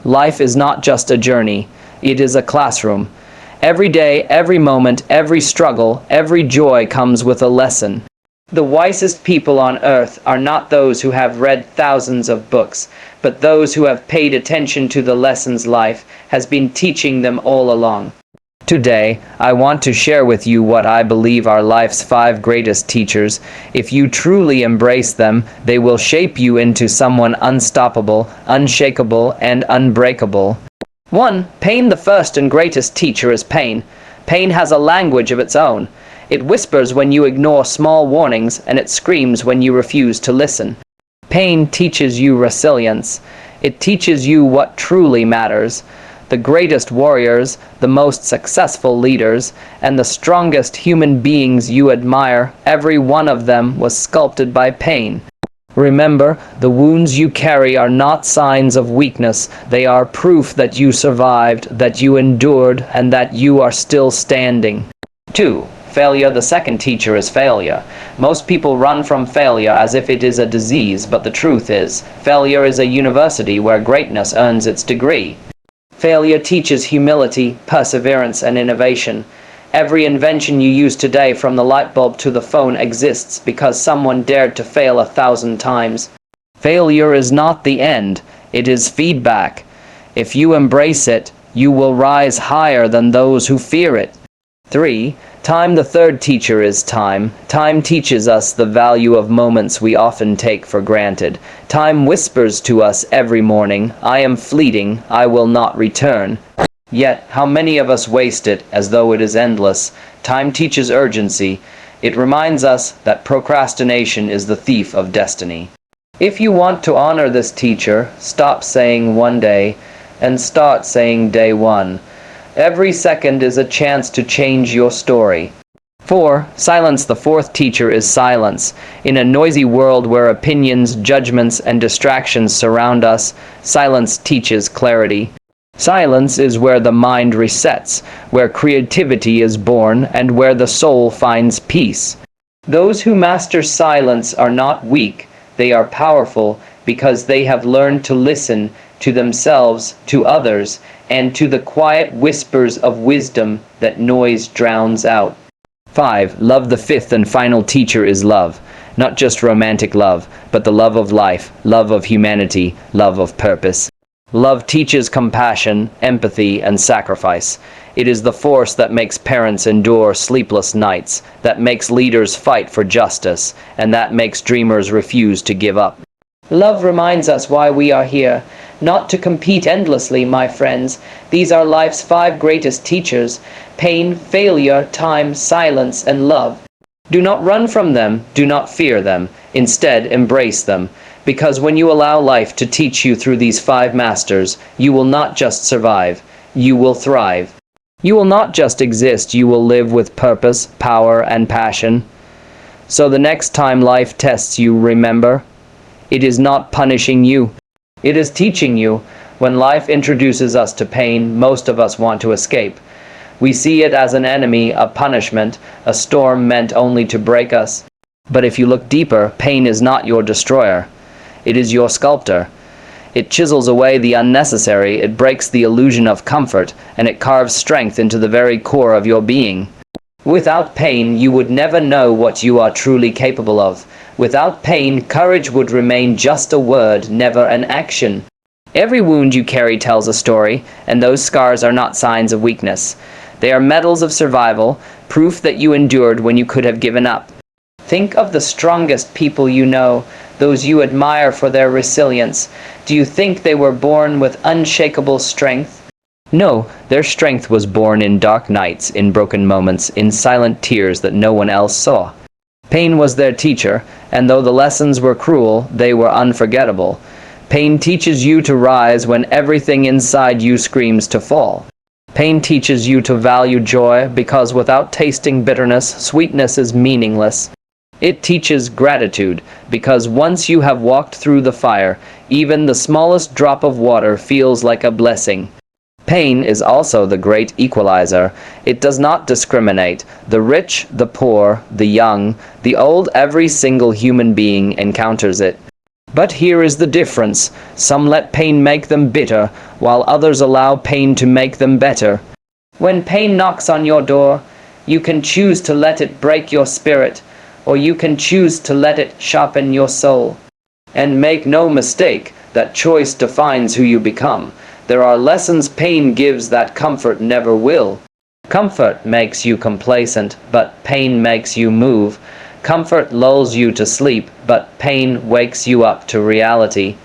Life is not just a journey, it is a classroom. Every day, every moment, every struggle, every joy comes with a lesson. The wisest people on earth are not those who have read thousands of books, but those who have paid attention to the lessons life has been teaching them all along. Today, I want to share with you what I believe are life's 5 greatest teachers. If you truly embrace them, they will shape you into someone unstoppable, unshakable, and unbreakable. 1. Pain. The first and greatest teacher is pain. Pain has a language of its own. It whispers when you ignore small warnings, and it screams when you refuse to listen. Pain teaches you resilience. It teaches you what truly matters. The greatest warriors, the most successful leaders, and the strongest human beings you admire, every one of them was sculpted by pain. Remember, the wounds you carry are not signs of weakness. They are proof that you survived, that you endured, and that you are still standing. 2. Failure. The second teacher is failure. Most people run from failure as if it is a disease, but the truth is, failure is a university where greatness earns its degree. Failure teaches humility, perseverance, and innovation. Every invention you use today, from the light bulb to the phone, exists because someone dared to fail 1,000 times. Failure is not the end, it is feedback. If you embrace it, you will rise higher than those who fear it. 3. Time. The third teacher is time. Time teaches us the value of moments we often take for granted. Time whispers to us every morning, "I am fleeting, I will not return." Yet, how many of us waste it as though it is endless? Time teaches urgency. It reminds us that procrastination is the thief of destiny. If you want to honor this teacher, stop saying one day and start saying day one. Every second is a chance to change your story. 4. Silence. The fourth teacher is silence. In a noisy world where opinions, judgments, and distractions surround us, silence teaches clarity. Silence is where the mind resets, where creativity is born, and where the soul finds peace. Those who master silence are not weak, they are powerful because they have learned to listen to themselves, to others, and to the quiet whispers of wisdom that noise drowns out. 5. Love. The fifth and final teacher is love. Not just romantic love, but the love of life, love of humanity, love of purpose. Love teaches compassion, empathy, and sacrifice. It is the force that makes parents endure sleepless nights, that makes leaders fight for justice, and that makes dreamers refuse to give up. Love reminds us why we are here, not to compete endlessly, my friends. These are life's 5 greatest teachers: pain, failure, time, silence, and love. Do not run from them, do not fear them. Instead, embrace them. Because when you allow life to teach you through these 5 masters, you will not just survive, you will thrive. You will not just exist, you will live with purpose, power, and passion. So the next time life tests you, remember, it is not punishing you, it is teaching you. When life introduces us to pain, most of us want to escape. We see it as an enemy, a punishment, a storm meant only to break us. But if you look deeper, pain is not your destroyer. It is your sculptor. It chisels away the unnecessary, it breaks the illusion of comfort, and it carves strength into the very core of your being. Without pain, you would never know what you are truly capable of. Without pain, courage would remain just a word, never an action. Every wound you carry tells a story, and those scars are not signs of weakness. They are medals of survival, proof that you endured when you could have given up. Think of the strongest people you know, those you admire for their resilience. Do you think they were born with unshakable strength? No, their strength was born in dark nights, in broken moments, in silent tears that no one else saw. Pain was their teacher, and though the lessons were cruel, they were unforgettable. Pain teaches you to rise when everything inside you screams to fall. Pain teaches you to value joy, because without tasting bitterness, sweetness is meaningless. It teaches gratitude, because once you have walked through the fire, even the smallest drop of water feels like a blessing. Pain is also the great equalizer. It does not discriminate. The rich, the poor, the young, the old, every single human being encounters it. But here is the difference. Some let pain make them bitter, while others allow pain to make them better. When pain knocks on your door, you can choose to let it break your spirit, or you can choose to let it sharpen your soul. And make no mistake, that choice defines who you become. There are lessons pain gives that comfort never will. Comfort makes you complacent, but pain makes you move. Comfort lulls you to sleep, but pain wakes you up to reality.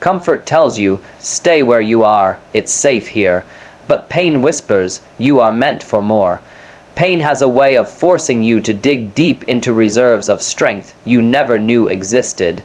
Comfort tells you, stay where you are, it's safe here. But pain whispers, you are meant for more. Pain has a way of forcing you to dig deep into reserves of strength you never knew existed.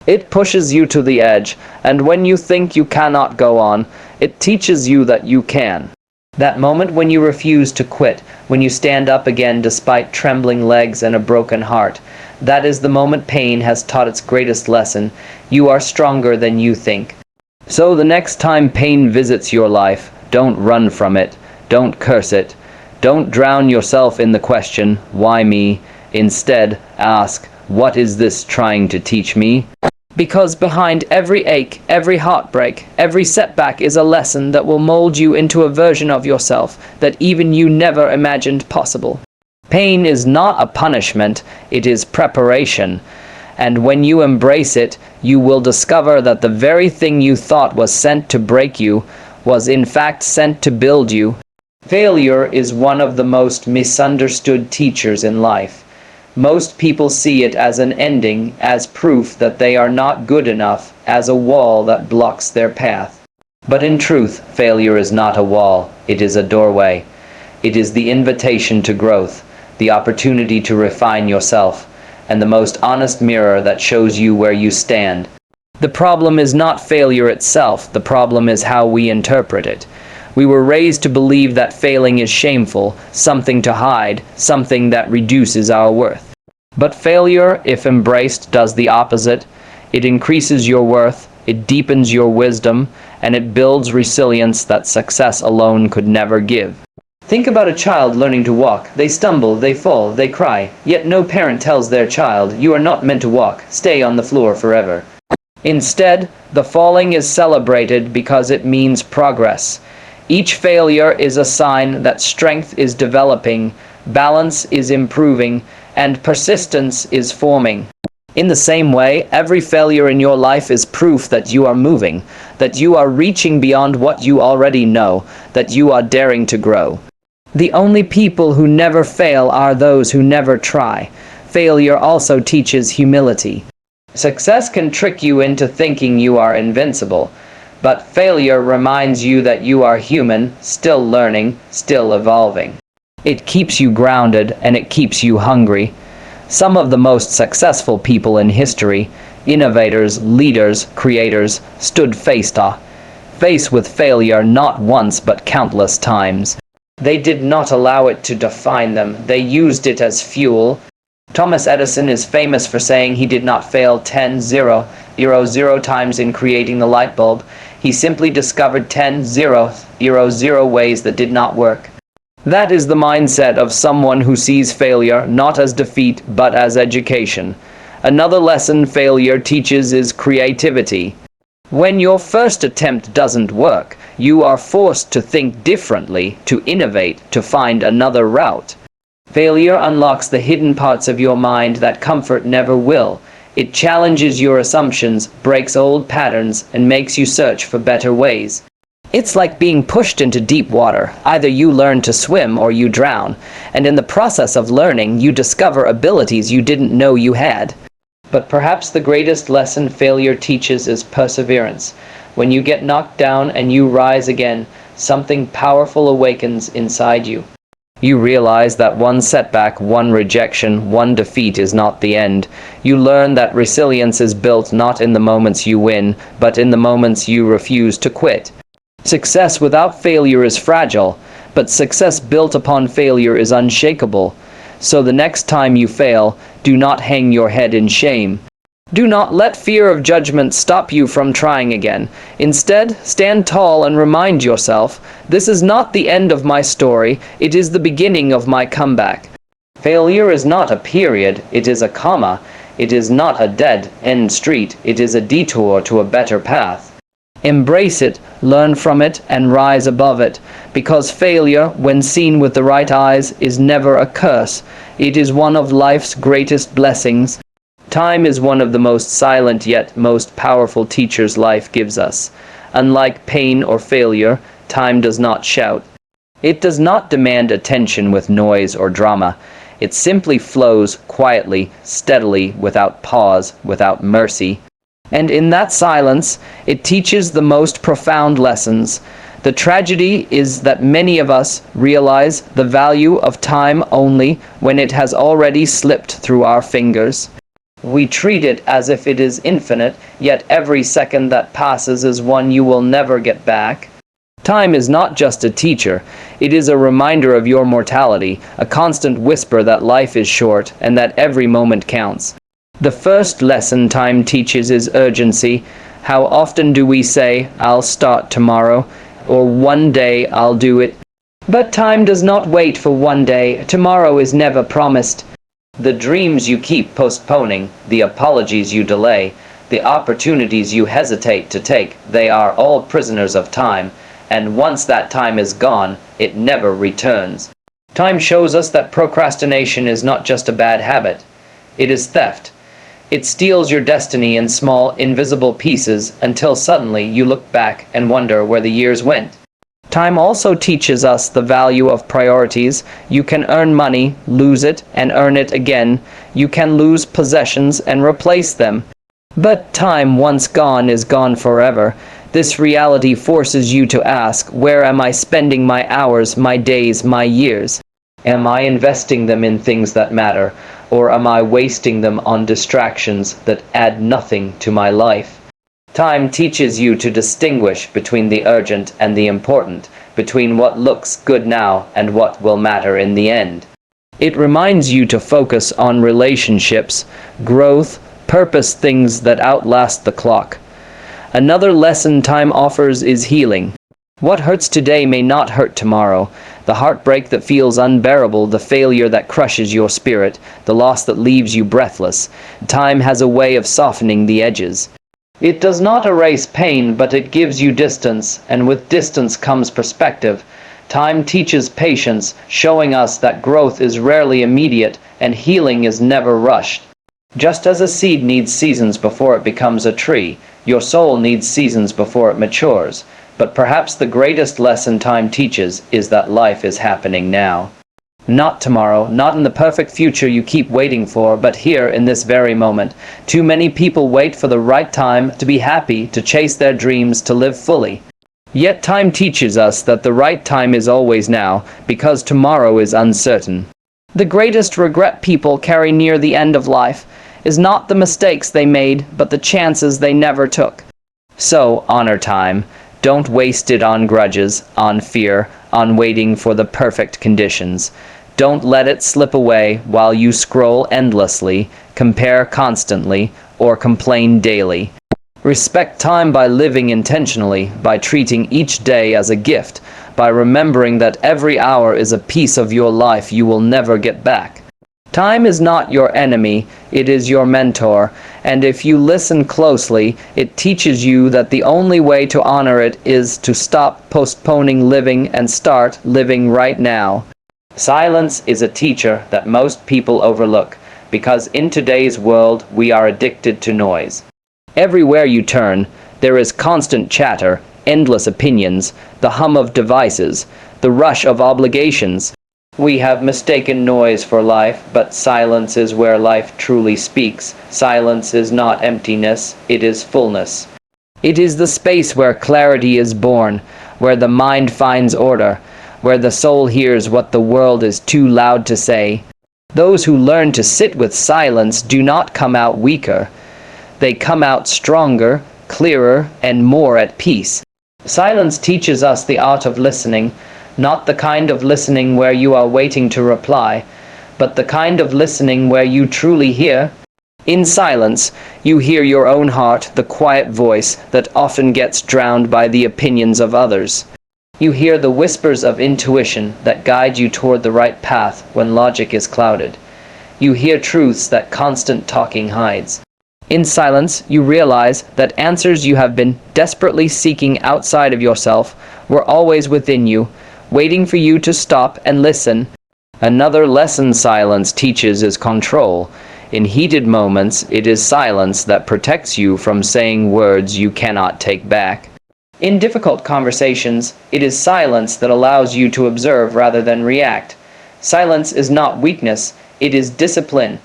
It pushes you to the edge, and when you think you cannot go on, it teaches you that you can. That moment when you refuse to quit, when you stand up again despite trembling legs and a broken heart, that is the moment pain has taught its greatest lesson. You are stronger than you think. So the next time pain visits your life, don't run from it, don't curse it, don't drown yourself in the question, why me? Instead, ask, what is this trying to teach me? Because behind every ache, every heartbreak, every setback is a lesson that will mold you into a version of yourself that even you never imagined possible. Pain is not a punishment, it is preparation. And when you embrace it, you will discover that the very thing you thought was sent to break you was in fact sent to build you. Failure is one of the most misunderstood teachers in life. Most people see it as an ending, as proof that they are not good enough, as a wall that blocks their path. But in truth, failure is not a wall, it is a doorway. It is the invitation to growth, the opportunity to refine yourself, and the most honest mirror that shows you where you stand. The problem is not failure itself, the problem is how we interpret it. We were raised to believe that failing is shameful, something to hide, something that reduces our worth. But failure, if embraced, does the opposite. It increases your worth, it deepens your wisdom, and it builds resilience that success alone could never give. Think about a child learning to walk. They stumble, they fall, they cry, yet no parent tells their child, you are not meant to walk, stay on the floor forever. Instead, the falling is celebrated because it means progress. Each failure is a sign that strength is developing, balance is improving, and persistence is forming. In the same way, every failure in your life is proof that you are moving, that you are reaching beyond what you already know, that you are daring to grow. The only people who never fail are those who never try. Failure also teaches humility. Success can trick you into thinking you are invincible, but failure reminds you that you are human, still learning, still evolving. It keeps you grounded and it keeps you hungry. Some of the most successful people in history, innovators, leaders, creators, stood face with failure not once but countless times. They did not allow it to define them, they used it as fuel. Thomas Edison is famous for saying he did not fail 0 times in creating the light bulb. He simply discovered 0 ways that did not work. That is the mindset of someone who sees failure not as defeat but as education. Another lesson failure teaches is creativity. When your first attempt doesn't work, you are forced to think differently, to innovate, to find another route. Failure unlocks the hidden parts of your mind that comfort never will. It challenges your assumptions, breaks old patterns, and makes you search for better ways. It's like being pushed into deep water. Either you learn to swim or you drown, and in the process of learning, you discover abilities you didn't know you had. But perhaps the greatest lesson failure teaches is perseverance. When you get knocked down and you rise again, something powerful awakens inside you. You realize that one setback, one rejection, one defeat is not the end. You learn that resilience is built not in the moments you win, but in the moments you refuse to quit. Success without failure is fragile, but success built upon failure is unshakable. So the next time you fail, do not hang your head in shame. Do not let fear of judgment stop you from trying again. Instead, stand tall and remind yourself, this is not the end of my story, it is the beginning of my comeback. Failure is not a period, it is a comma. It is not a dead-end street, it is a detour to a better path. Embrace it, learn from it, and rise above it, because failure, when seen with the right eyes, is never a curse. It is one of life's greatest blessings. Time is one of the most silent yet most powerful teachers life gives us. Unlike pain or failure, time does not shout. It does not demand attention with noise or drama. It simply flows quietly, steadily, without pause, without mercy. And in that silence, it teaches the most profound lessons. The tragedy is that many of us realize the value of time only when it has already slipped through our fingers. We treat it as if it is infinite, yet every second that passes is one you will never get back. Time is not just a teacher, it is a reminder of your mortality, a constant whisper that life is short and that every moment counts. The first lesson time teaches is urgency. How often do we say, "I'll start tomorrow," or "one day I'll do it"? But time does not wait for one day. Tomorrow is never promised. The dreams you keep postponing, the apologies you delay, the opportunities you hesitate to take, they are all prisoners of time, and once that time is gone, it never returns. Time shows us that procrastination is not just a bad habit. It is theft. It steals your destiny in small, invisible pieces until suddenly you look back and wonder where the years went. Time also teaches us the value of priorities. You can earn money, lose it, and earn it again. You can lose possessions and replace them. But time once gone is gone forever. This reality forces you to ask, where am I spending my hours, my days, my years? Am I investing them in things that matter, or am I wasting them on distractions that add nothing to my life? Time teaches you to distinguish between the urgent and the important, between what looks good now and what will matter in the end. It reminds you to focus on relationships, growth, purpose, things that outlast the clock. Another lesson time offers is healing. What hurts today may not hurt tomorrow. The heartbreak that feels unbearable, the failure that crushes your spirit, the loss that leaves you breathless. Time has a way of softening the edges. It does not erase pain, but it gives you distance, and with distance comes perspective. Time teaches patience, showing us that growth is rarely immediate and healing is never rushed. Just as a seed needs seasons before it becomes a tree, your soul needs seasons before it matures. But perhaps the greatest lesson time teaches is that life is happening now. Not tomorrow, not in the perfect future you keep waiting for, but here in this very moment. Too many people wait for the right time to be happy, to chase their dreams, to live fully. Yet time teaches us that the right time is always now, because tomorrow is uncertain. The greatest regret people carry near the end of life is not the mistakes they made, but the chances they never took. So, honor time. Don't waste it on grudges, on fear, on waiting for the perfect conditions. Don't let it slip away while you scroll endlessly, compare constantly, or complain daily. Respect time by living intentionally, by treating each day as a gift, by remembering that every hour is a piece of your life you will never get back. Time is not your enemy, it is your mentor, and if you listen closely, it teaches you that the only way to honor it is to stop postponing living and start living right now. Silence is a teacher that most people overlook, because in today's world we are addicted to noise. Everywhere you turn, there is constant chatter, endless opinions, the hum of devices, the rush of obligations. We have mistaken noise for life, but silence is where life truly speaks. Silence is not emptiness, it is fullness. It is the space where clarity is born, where the mind finds order, where the soul hears what the world is too loud to say. Those who learn to sit with silence do not come out weaker. They come out stronger, clearer, and more at peace. Silence teaches us the art of listening, not the kind of listening where you are waiting to reply, but the kind of listening where you truly hear. In silence, you hear your own heart, the quiet voice that often gets drowned by the opinions of others. You hear the whispers of intuition that guide you toward the right path when logic is clouded. You hear truths that constant talking hides. In silence, you realize that answers you have been desperately seeking outside of yourself were always within you, waiting for you to stop and listen. Another lesson silence teaches is control. In heated moments, it is silence that protects you from saying words you cannot take back. In difficult conversations, it is silence that allows you to observe rather than react. Silence is not weakness, it is discipline.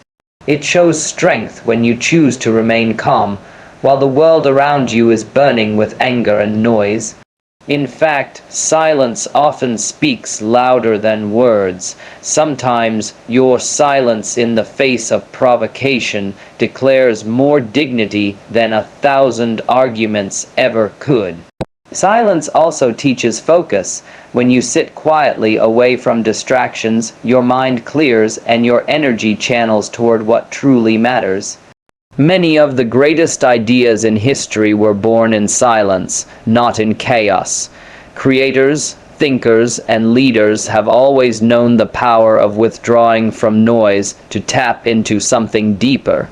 It shows strength when you choose to remain calm, while the world around you is burning with anger and noise. In fact, silence often speaks louder than words. Sometimes your silence in the face of provocation declares more dignity than 1,000 arguments ever could. Silence also teaches focus. When you sit quietly away from distractions, your mind clears and your energy channels toward what truly matters. Many of the greatest ideas in history were born in silence, not in chaos. Creators, thinkers, and leaders have always known the power of withdrawing from noise to tap into something deeper.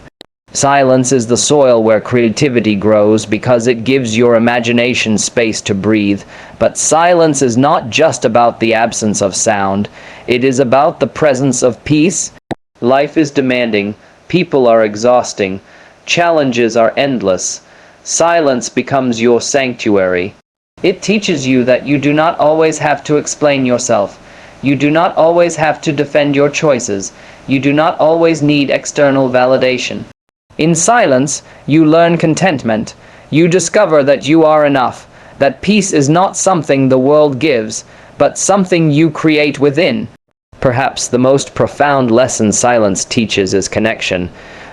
Silence is the soil where creativity grows because it gives your imagination space to breathe. But silence is not just about the absence of sound. It is about the presence of peace. Life is demanding. People are exhausting. Challenges are endless. Silence becomes your sanctuary. It teaches you that you do not always have to explain yourself. You do not always have to defend your choices. You do not always need external validation. In silence, you learn contentment. You discover that you are enough, that peace is not something the world gives, but something you create within. Perhaps the most profound lesson silence teaches is connection.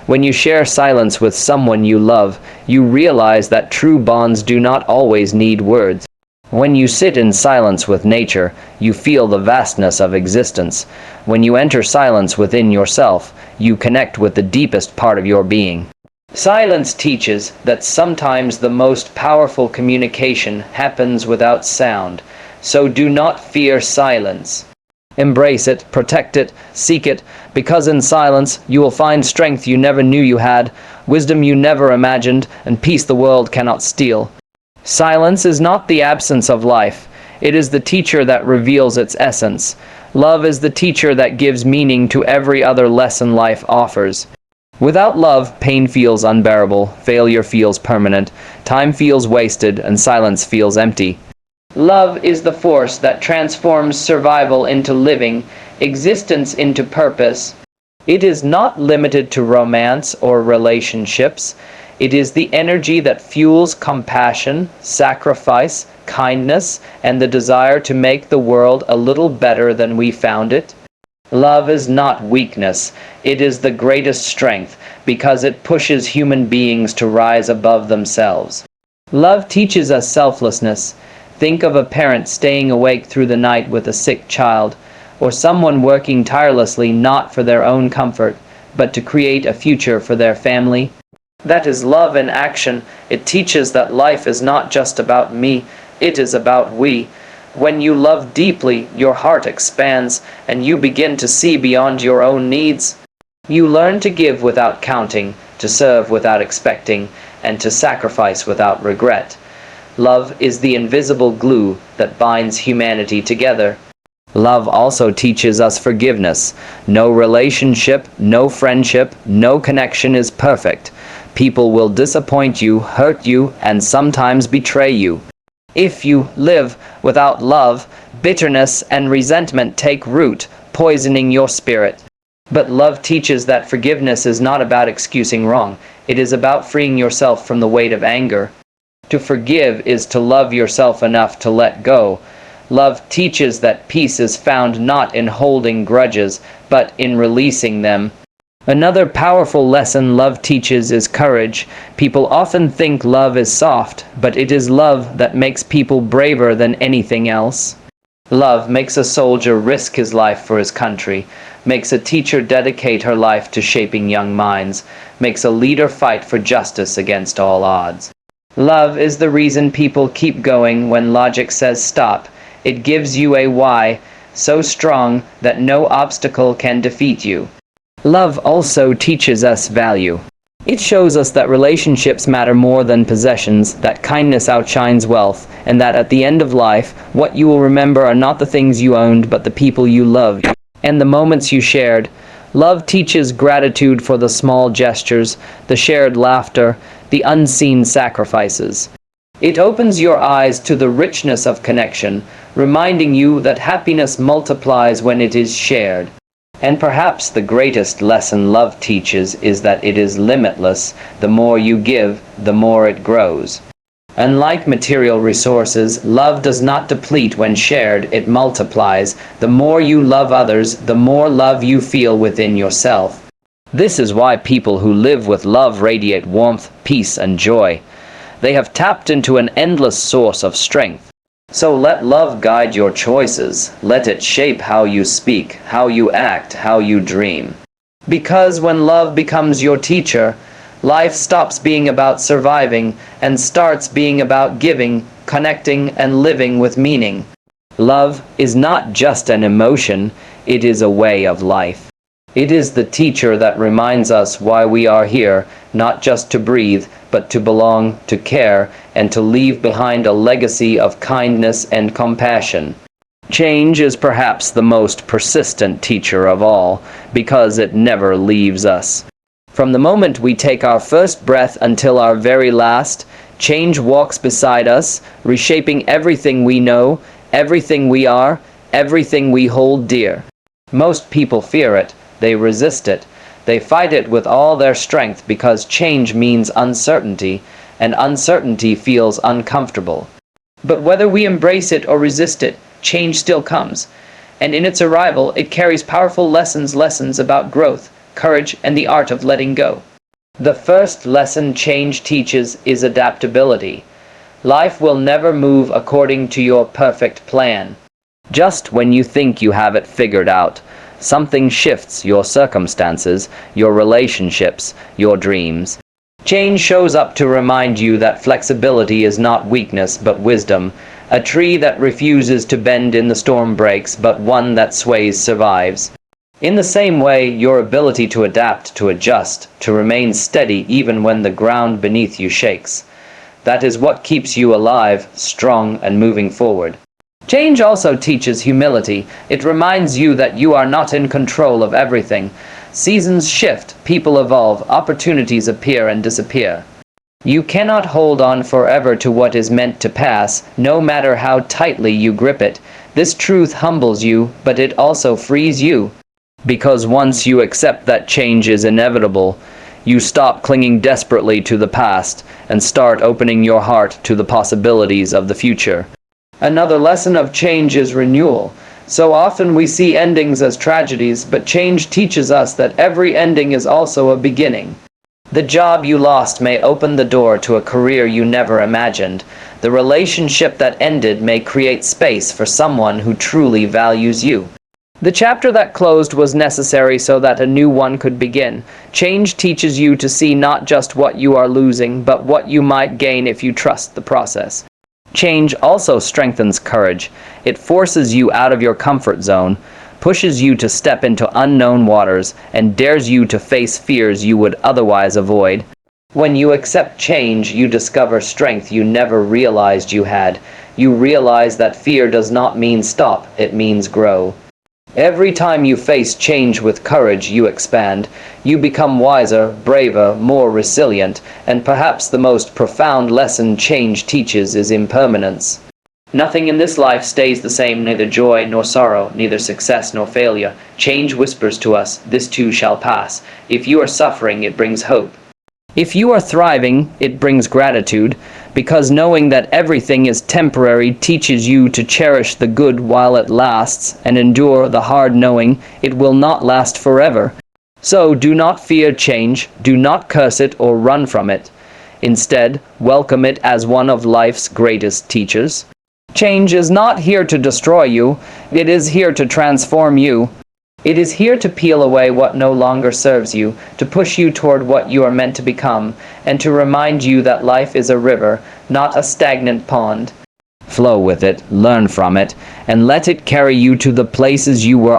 When you share silence with someone you love, you realize that true bonds do not always need words. When you sit in silence with nature, you feel the vastness of existence. When you enter silence within yourself, you connect with the deepest part of your being. Silence teaches that sometimes the most powerful communication happens without sound, so do not fear silence. Embrace it, protect it, seek it, because in silence you will find strength you never knew you had, wisdom you never imagined, and peace the world cannot steal. Silence is not the absence of life. It is the teacher that reveals its essence. Love is the teacher that gives meaning to every other lesson life offers. Without love, pain feels unbearable, failure feels permanent, time feels wasted, and silence feels empty. Love is the force that transforms survival into living, existence into purpose. It is not limited to romance or relationships. It is the energy that fuels compassion, sacrifice, kindness, and the desire to make the world a little better than we found it. Love is not weakness. It is the greatest strength because it pushes human beings to rise above themselves. Love teaches us selflessness. Think of a parent staying awake through the night with a sick child, or someone working tirelessly not for their own comfort, but to create a future for their family. That is love in action. It teaches that life is not just about me, it is about we. When you love deeply, your heart expands, and you begin to see beyond your own needs. You learn to give without counting, to serve without expecting, and to sacrifice without regret. Love is the invisible glue that binds humanity together. Love also teaches us forgiveness. No relationship, no friendship, no connection is perfect. People will disappoint you, hurt you, and sometimes betray you. If you live without love, bitterness and resentment take root, poisoning your spirit. But love teaches that forgiveness is not about excusing wrong. It is about freeing yourself from the weight of anger. To forgive is to love yourself enough to let go. Love teaches that peace is found not in holding grudges, but in releasing them. Another powerful lesson love teaches is courage. People often think love is soft, but it is love that makes people braver than anything else. Love makes a soldier risk his life for his country, makes a teacher dedicate her life to shaping young minds, makes a leader fight for justice against all odds. Love is the reason people keep going when logic says stop. It gives you a why so strong that no obstacle can defeat you. Love also teaches us value. It shows us that relationships matter more than possessions, that kindness outshines wealth, and that at the end of life, what you will remember are not the things you owned, but the people you loved and the moments you shared. Love teaches gratitude for the small gestures, the shared laughter, the unseen sacrifices. It opens your eyes to the richness of connection, reminding you that happiness multiplies when it is shared. And perhaps the greatest lesson love teaches is that it is limitless. The more you give, the more it grows. Unlike material resources, love does not deplete when shared, it multiplies. The more you love others, the more love you feel within yourself. This is why people who live with love radiate warmth, peace, and joy. They have tapped into an endless source of strength. So let love guide your choices. Let it shape how you speak, how you act, how you dream. Because when love becomes your teacher, life stops being about surviving and starts being about giving, connecting, and living with meaning. Love is not just an emotion, it is a way of life. It is the teacher that reminds us why we are here, not just to breathe, but to belong, to care, and to leave behind a legacy of kindness and compassion. Change is perhaps the most persistent teacher of all, because it never leaves us. From the moment we take our first breath until our very last, change walks beside us, reshaping everything we know, everything we are, everything we hold dear. Most people fear it. They resist it. They fight it with all their strength because change means uncertainty, and uncertainty feels uncomfortable. But whether we embrace it or resist it, change still comes. And in its arrival, it carries powerful lessons about growth, courage, and the art of letting go. The first lesson change teaches is adaptability. Life will never move according to your perfect plan. Just when you think you have it figured out, something shifts your circumstances, your relationships, your dreams. Change shows up to remind you that flexibility is not weakness but wisdom. A tree that refuses to bend in the storm breaks, but one that sways survives. In the same way, your ability to adapt, to adjust, to remain steady even when the ground beneath you shakes. That is what keeps you alive, strong, and moving forward. Change also teaches humility. It reminds you that you are not in control of everything. Seasons shift, people evolve, opportunities appear and disappear. You cannot hold on forever to what is meant to pass, no matter how tightly you grip it. This truth humbles you, but it also frees you. Because once you accept that change is inevitable, you stop clinging desperately to the past and start opening your heart to the possibilities of the future. Another lesson of change is renewal. So often we see endings as tragedies, but change teaches us that every ending is also a beginning. The job you lost may open the door to a career you never imagined. The relationship that ended may create space for someone who truly values you. The chapter that closed was necessary so that a new one could begin. Change teaches you to see not just what you are losing, but what you might gain if you trust the process. Change also strengthens courage. It forces you out of your comfort zone, pushes you to step into unknown waters, and dares you to face fears you would otherwise avoid. When you accept change, you discover strength you never realized you had. You realize that fear does not mean stop, it means grow. Every time you face change with courage, you expand. You become wiser, braver, more resilient, and perhaps the most profound lesson change teaches is impermanence. Nothing in this life stays the same, neither joy nor sorrow, neither success nor failure. Change whispers to us, this too shall pass. If you are suffering, it brings hope. If you are thriving, it brings gratitude, because knowing that everything is temporary teaches you to cherish the good while it lasts and endure the hard knowing it will not last forever. So do not fear change, do not curse it or run from it. Instead, welcome it as one of life's greatest teachers. Change is not here to destroy you, it is here to transform you. It is here to peel away what no longer serves you, to push you toward what you are meant to become, and to remind you that life is a river, not a stagnant pond. Flow with it, learn from it, and let it carry you to the places you were